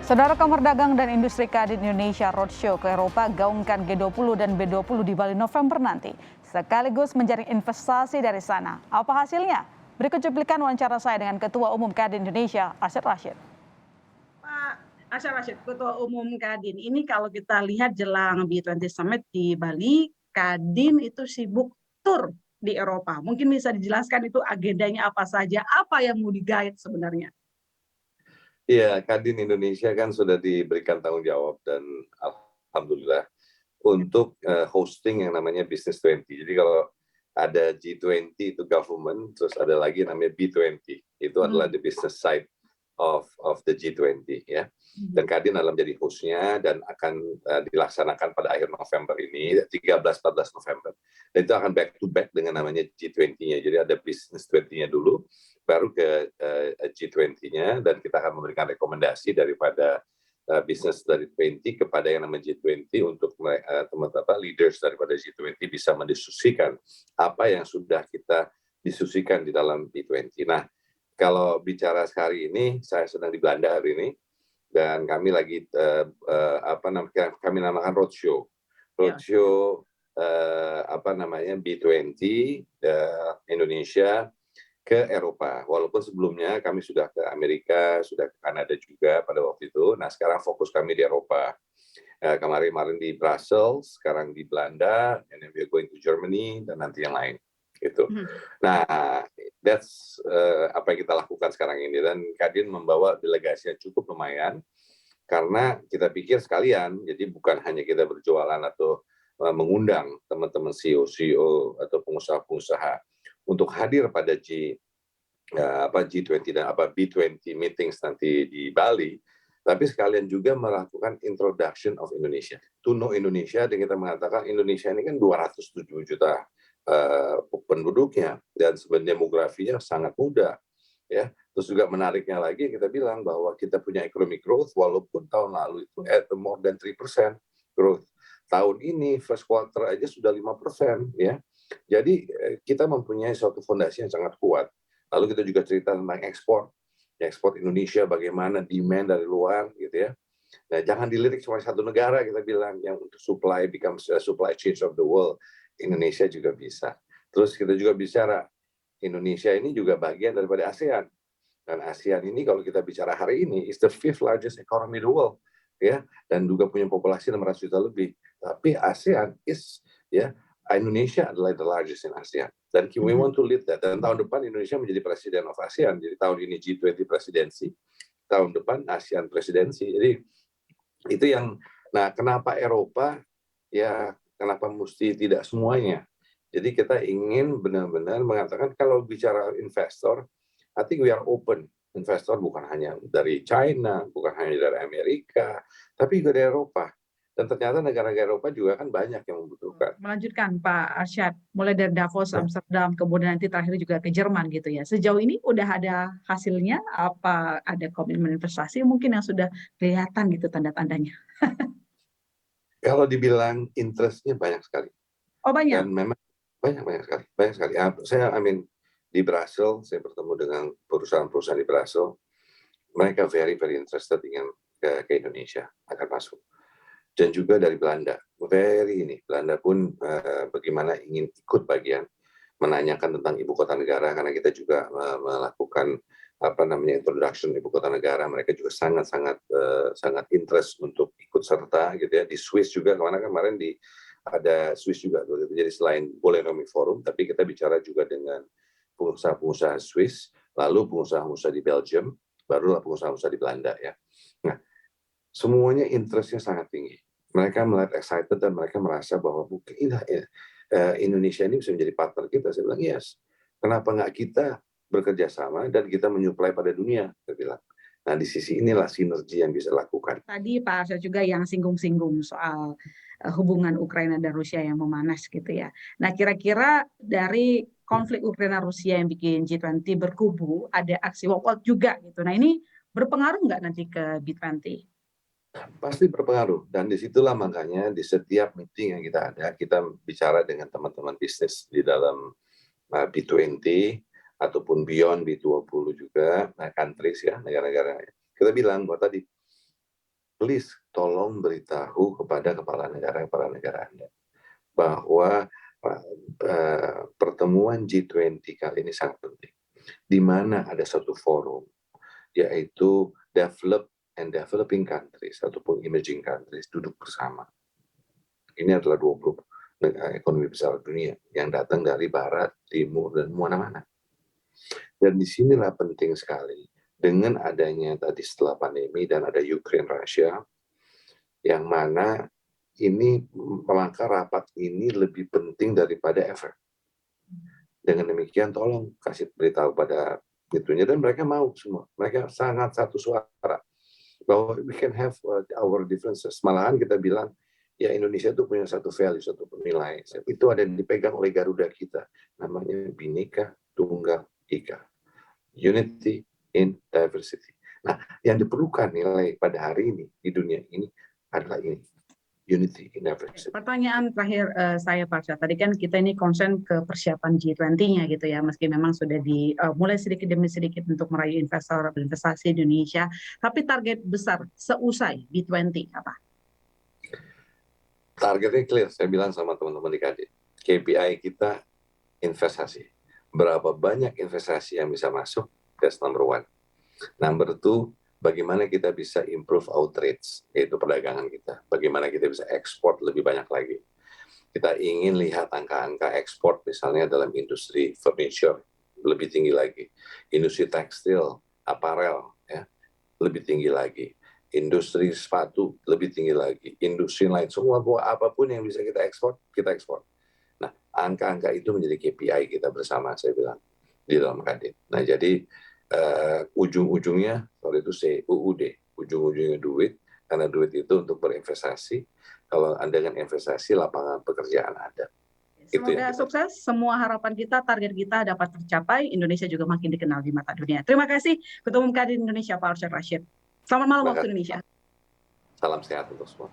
Saudara Kamar Dagang dan Industri Kadin Indonesia Roadshow ke Eropa gaungkan G20 dan B20 di Bali November nanti, sekaligus menjaring investasi dari sana. Apa hasilnya? Berikut cuplikan wawancara saya dengan Ketua Umum Kadin Indonesia, Arsyad Rashid. Pak Arsyad Rashid, Ketua Umum Kadin, ini kalau kita lihat jelang B20 Summit di Bali, Kadin itu sibuk tur di Eropa. Mungkin bisa dijelaskan itu agendanya apa saja, apa yang mau di-guide sebenarnya? Iya, Kadin Indonesia kan sudah diberikan tanggung jawab dan alhamdulillah untuk hosting yang namanya Business 20. Jadi kalau ada G20 itu government, terus ada lagi namanya B20. Itu adalah the business side of the G20 ya. Dan Kadin adalah menjadi hostnya dan akan dilaksanakan pada akhir November ini, 13-14 November. Dan itu akan back to back dengan namanya G20-nya. Jadi ada Business 20-nya dulu, baru ke G20-nya, dan kita akan memberikan rekomendasi daripada bisnis dari 20 kepada yang namanya G20 untuk teman-teman leaders daripada G20 bisa mendiskusikan apa yang sudah kita diskusikan di dalam B20. Nah, kalau bicara hari ini, saya sedang di Belanda hari ini, dan kami lagi kami namakan roadshow B20 Indonesia ke Eropa. Walaupun sebelumnya kami sudah ke Amerika, sudah ke Kanada juga pada waktu itu. Nah, sekarang fokus kami di Eropa. Kemarin di Brussels, sekarang di Belanda, and then we're going to Germany, dan nanti yang lain. Gitu. Nah, that's apa yang kita lakukan sekarang ini. Dan Kadin membawa delegasi yang cukup lumayan, karena kita pikir sekalian, jadi bukan hanya kita berjualan atau mengundang teman-teman CEO atau pengusaha-pengusaha untuk hadir pada G20 dan B20 meetings nanti di Bali, tapi sekalian juga melakukan introduction of Indonesia. To know Indonesia, dan kita mengatakan Indonesia ini kan 207 juta penduduknya, dan sebenarnya demografinya sangat muda. Ya, terus juga menariknya lagi kita bilang bahwa kita punya economic growth walaupun tahun lalu itu at more than 3% growth. Tahun ini first quarter aja sudah 5%, ya. Jadi kita mempunyai suatu fondasi yang sangat kuat. Lalu kita juga cerita tentang ekspor Indonesia, bagaimana demand dari luar, gitu ya. Nah, jangan dilirik cuma satu negara, kita bilang, yang untuk supply becomes a supply chain of the world. Indonesia juga bisa. Terus kita juga bicara Indonesia ini juga bagian daripada ASEAN. Dan ASEAN ini kalau kita bicara hari ini is the fifth largest economy in the world, ya, dan juga punya populasi 600 juta lebih. Tapi ASEAN Indonesia adalah the largest in ASEAN. Dan we want to lead that. Dan tahun depan Indonesia menjadi presiden of ASEAN. Jadi tahun ini G20 presidensi, tahun depan ASEAN presidensi. Jadi itu yang, nah kenapa Eropa, ya kenapa mesti tidak semuanya. Jadi kita ingin benar-benar mengatakan kalau bicara investor, I think we are open. Investor bukan hanya dari China, bukan hanya dari Amerika, tapi juga dari Eropa. Dan ternyata negara-negara Eropa juga kan banyak yang membutuhkan. Melanjutkan Pak Arsyad, mulai dari Davos, Amsterdam, kemudian nanti terakhir juga ke Jerman gitu ya. Sejauh ini udah ada hasilnya? Apa ada komitmen investasi mungkin yang sudah kelihatan gitu tanda-tandanya? Kalau dibilang interest-nya banyak sekali. Oh banyak? Dan memang banyak sekali. Saya di Brussels, saya bertemu dengan perusahaan-perusahaan di Brussels. Mereka very interested ingin ke Indonesia, akan masuk. Dan juga dari Belanda, Belanda pun bagaimana ingin ikut bagian menanyakan tentang ibu kota negara, karena kita juga melakukan introduction ibu kota negara. Mereka juga sangat interest untuk ikut serta gitu ya. Di Swiss juga kemarin ada Swiss juga. Jadi selain Bolognese Forum, tapi kita bicara juga dengan pengusaha-pengusaha Swiss, lalu pengusaha-pengusaha di Belgium, barulah pengusaha-pengusaha di Belanda ya. Nah, semuanya interestnya sangat tinggi. Mereka melihat excited dan mereka merasa bahwa mungkin Indonesia ini bisa menjadi partner kita. Saya bilang yes. Kenapa nggak kita bekerja sama dan kita menyuplai pada dunia? Saya bilang. Nah, di sisi inilah sinergi yang bisa dilakukan. Tadi Pak Arsyad juga yang singgung-singgung soal hubungan Ukraina dan Rusia yang memanas gitu ya. Nah, kira-kira dari konflik Ukraina-Rusia yang bikin G20 berkubu, ada aksi walkout juga gitu. Nah, ini berpengaruh nggak nanti ke B20? Pasti berpengaruh, dan disitulah makanya di setiap meeting yang kita ada, kita bicara dengan teman-teman bisnis di dalam B20 ataupun beyond B20 juga, countries ya, negara-negara. Kita bilang bahwa tadi please tolong beritahu kepada kepala negara Anda bahwa pertemuan G20 kali ini sangat penting, di mana ada satu forum, yaitu developing countries ataupun emerging countries duduk bersama. Ini adalah 20 ekonomi besar dunia yang datang dari barat, timur, dan mana-mana. Dan disinilah penting sekali dengan adanya tadi setelah pandemi dan ada Ukraine Rusia, yang mana ini maka rapat ini lebih penting daripada efek. Dengan demikian tolong kasih beritahu pada itunya, dan mereka mau semua. Mereka sangat satu suara bahwa we can have our differences. Malahan kita bilang ya Indonesia itu punya satu value, satu nilai. Itu ada yang dipegang oleh Garuda kita. Namanya Bhinneka Tunggal Ika. Unity in diversity. Nah, yang diperlukan nilai pada hari ini di dunia ini adalah ini. Unity in diversity. Pertanyaan terakhir saya Pak Arsyad, tadi kan kita ini concern ke persiapan G20-nya gitu ya, meski memang sudah dimulai sedikit demi sedikit untuk meraih investor berinvestasi di Indonesia, tapi target besar seusai G20 apa? Targetnya clear, saya bilang sama teman-teman di Kadin. KPI kita investasi. Berapa banyak investasi yang bisa masuk, that's number one. Number two, bagaimana kita bisa improve our trades, yaitu perdagangan kita. Bagaimana kita bisa ekspor lebih banyak lagi. Kita ingin lihat angka-angka ekspor misalnya dalam industri furniture lebih tinggi lagi. Industri tekstil, aparel, ya, lebih tinggi lagi. Industri sepatu lebih tinggi lagi. Industri lain, semua apapun yang bisa kita ekspor, kita ekspor. Nah, angka-angka itu menjadi KPI kita bersama, saya bilang, di dalam Kadin. Nah, jadi ujung-ujungnya kalau itu CUUD, ujung-ujungnya duit, karena duit itu untuk berinvestasi. Kalau Anda dengan investasi, lapangan pekerjaan ada. Semoga sukses, semua harapan kita, target kita dapat tercapai, Indonesia juga makin dikenal di mata dunia. Terima kasih Ketua Umum Kadin Indonesia Pak Arsyad Rashid. Selamat malam waktu Indonesia. Salam sehat untuk semua.